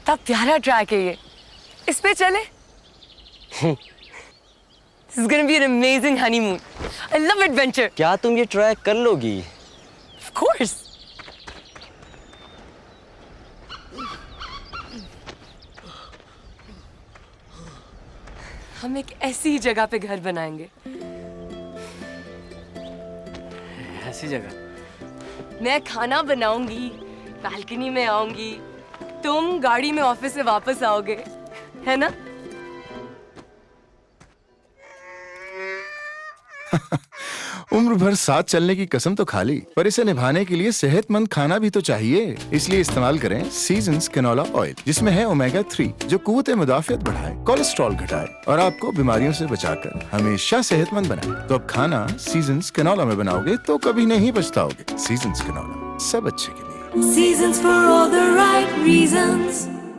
कितना प्यारा ट्रैक है ये, इस पे चले। This is gonna be an amazing honeymoon. I love adventure. क्या तुम ये ट्रैक कर लोगी? Of course. हम एक ऐसी जगह पे घर बनाएंगे। ऐसी जगह? मैं खाना बनाऊंगी, बालकनी में आऊंगी, तुम गाड़ी में ऑफिस से वापस आओगे, है ना? उम्र भर साथ चलने की कसम तो खा ली, पर इसे निभाने के लिए सेहतमंद खाना भी तो चाहिए। इसलिए इस्तेमाल करें सीजन्स कैनोला ऑयल, जिसमें है ओमेगा 3 जो कुव्वत मुदाफियत बढ़ाए, कोलेस्ट्रॉल घटाए और आपको बीमारियों से बचाकर हमेशा सेहतमंद बनाए। तो अब खाना सीजन्स कैनोला में बनाओगे तो कभी नहीं पछताओगे। सीजन्स कैनोला, सब अच्छे के लिए। Seasons for all the right reasons.